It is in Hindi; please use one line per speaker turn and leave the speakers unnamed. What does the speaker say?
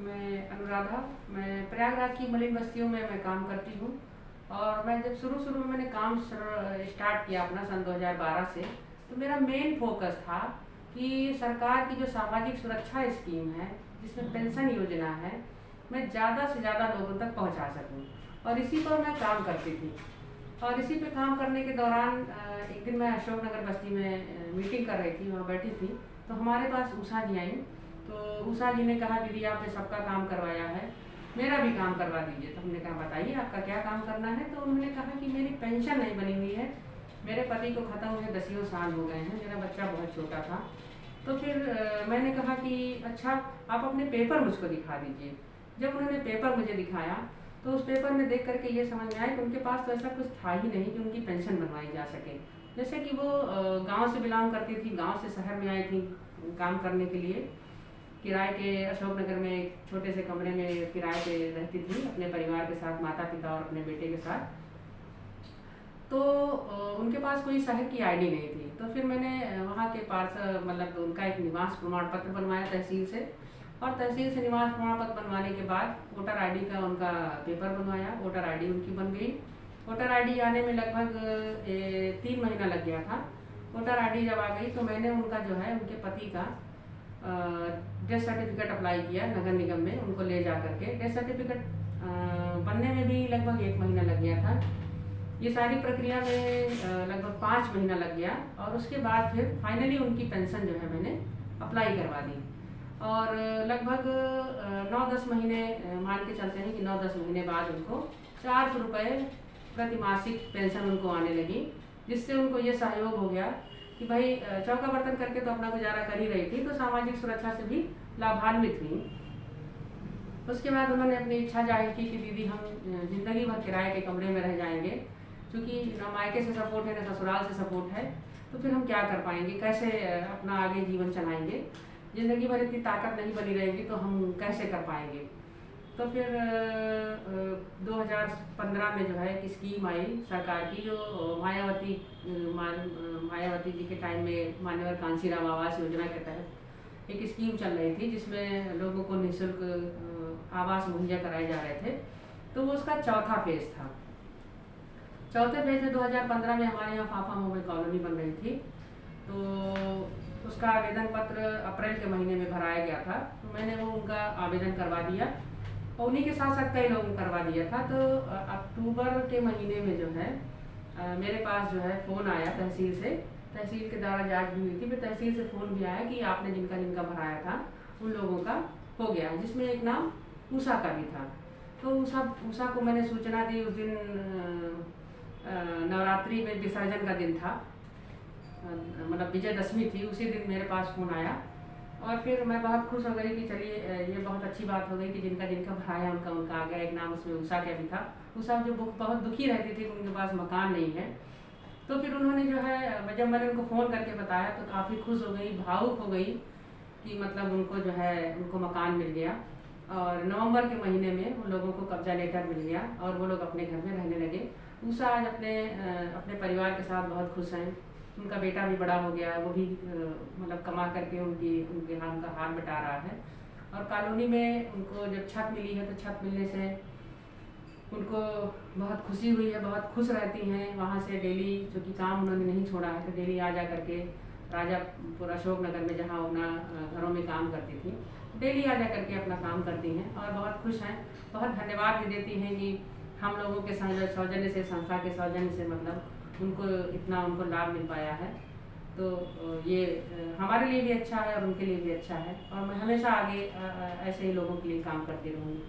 मैं अनुराधा, मैं प्रयागराज की मलिन बस्तियों में मैं काम करती हूँ। और मैं जब शुरू में मैंने काम स्टार्ट किया अपना सन 2012 से, तो मेरा मेन फोकस था कि सरकार की जो सामाजिक सुरक्षा स्कीम है, जिसमें पेंशन योजना है, मैं ज़्यादा से ज़्यादा लोगों तक पहुँचा सकूँ। और इसी पर मैं काम करती थी। और इसी पे काम करने के दौरान एक दिन मैं अशोकनगर बस्ती में मीटिंग कर रही थी, वहाँ बैठी थी। तो हमारे पास उषा जी आई। तो उषा जी ने कहा, दीदी आपने सबका काम करवाया है, मेरा भी काम करवा दीजिए। तो हमने कहा, बताइए आपका क्या काम करना है। तो उन्होंने कहा कि मेरी पेंशन नहीं बनी हुई है, मेरे पति को ख़त्म हुए 10 साल हो गए हैं, मेरा बच्चा बहुत छोटा था। तो फिर मैंने कहा कि अच्छा, आप अपने पेपर मुझको दिखा दीजिए। जब उन्होंने पेपर मुझे दिखाया, तो उस पेपर में देख करके ये समझ में आया कि उनके पास तो ऐसा कुछ था ही नहीं कि उनकी पेंशन बनवाई जा सके। जैसे कि वो गांव से बिलोंग करती थी, गांव से शहर में आई थी काम करने के लिए। किराए के अशोकनगर में एक छोटे से कमरे में किराए पे रहती थी अपने परिवार के साथ, माता पिता और अपने बेटे के साथ। तो उनके पास कोई शहर की आईडी नहीं थी। तो फिर मैंने वहाँ के पार्षद मतलब उनका एक निवास प्रमाण पत्र बनवाया तहसील से। और तहसील से निवास प्रमाण पत्र बनवाने के बाद वोटर आईडी का उनका पेपर बनवाया, वोटर आईडी उनकी बन गई। वोटर आईडी आने में लगभग 3 महीना लग गया था। वोटर आईडी जब आ गई तो मैंने उनका जो है उनके पति का डेथ सर्टिफिकेट अप्लाई किया नगर निगम में, उनको ले जा करके। डेथ सर्टिफिकेट बनने में भी लगभग 1 महीना लग गया था। ये सारी प्रक्रिया में लगभग 5 महीना लग गया। और उसके बाद फिर फाइनली उनकी पेंशन जो है मैंने अप्लाई करवा दी। और लगभग 9-10 महीने मान के चलते हैं कि 9-10 महीने बाद उनको 400 रुपये प्रतिमासिक पेंशन उनको आने लगी, जिससे उनको ये सहयोग हो गया कि भाई चौका बर्तन करके तो अपना गुजारा कर ही रही थी, तो सामाजिक सुरक्षा से भी लाभान्वित हुई। उसके बाद उन्होंने अपनी इच्छा जाहिर की कि दीदी हम जिंदगी भर किराए के कमरे में रह जाएंगे, क्योंकि ना मायके से सपोर्ट है ना ससुराल से सपोर्ट है, तो फिर हम क्या कर पाएंगे, कैसे अपना आगे जीवन चलाएंगे। ज़िंदगी भर इतनी ताकत नहीं बनी रहेगी तो हम कैसे कर पाएंगे। तो फिर 2015 में जो है एक स्कीम आई सरकार की, जो मायावती जी के टाइम में मान्यवर कांसीराम आवास योजना के तहत एक स्कीम चल रही थी, जिसमें लोगों को निःशुल्क आवास मुहैया कराए जा रहे थे। तो वो उसका चौथा फेज था। चौथे फेज में 2015 में हमारे यहाँ फाफा मोबाइल कॉलोनी बन रही थी। तो उसका आवेदन पत्र अप्रैल के महीने में भराया गया था। तो मैंने वो उनका आवेदन करवा दिया और उन्हीं के साथ साथ कई लोगों को करवा दिया था। तो अक्टूबर के महीने में जो है मेरे पास जो है फ़ोन आया तहसील से। तहसील के द्वारा जांच भी हुई थी, फिर तहसील से फ़ोन भी आया कि आपने जिनका जिनका भराया था उन लोगों का हो गया है, जिसमें एक नाम उषा का भी था। तो उषा को मैंने सूचना दी। उस दिन नवरात्रि में विसर्जन का दिन था, मतलब विजयदशमी थी। उसी दिन मेरे पास फ़ोन आया और फिर मैं बहुत खुश हो गई कि चलिए ये बहुत अच्छी बात हो गई कि जिनका जिनका भराया उनका आ गया। एक नाम उसमें उषा का भी था। उषा जो बहुत दुखी रहती थी कि उनके पास मकान नहीं है। तो फिर उन्होंने जो है, जब मैंने उनको फ़ोन करके बताया तो काफ़ी खुश हो गई, भावुक हो गई कि मतलब उनको जो है उनको मकान मिल गया। और नवंबर के महीने में उन लोगों को कब्जा लेटर मिल गया और वो लोग अपने घर में रहने लगे। उषा आज अपने परिवार के साथ बहुत खुश हैं। उनका बेटा भी बड़ा हो गया है, वो भी मतलब कमा करके उनके उनका हाथ बटा रहा है। और कॉलोनी में उनको जब छत मिली है तो छत मिलने से उनको बहुत खुशी हुई है, बहुत खुश रहती हैं। वहाँ से डेली, चूँकि काम उन्होंने नहीं छोड़ा है, तो डेली आ जा करके राजापुर अशोकनगर में जहाँ उन्ना घरों में काम करती थी, डेली आ जा करके अपना काम करती हैं और बहुत खुश हैं। बहुत धन्यवाद भी देती हैं कि हम लोगों के सौजन्य से, संस्था के सौजन्य से मतलब उनको इतना लाभ मिल पाया है। तो ये हमारे लिए भी अच्छा है और उनके लिए भी अच्छा है। और मैं हमेशा आगे ऐसे ही लोगों के लिए काम करती रहूँगी।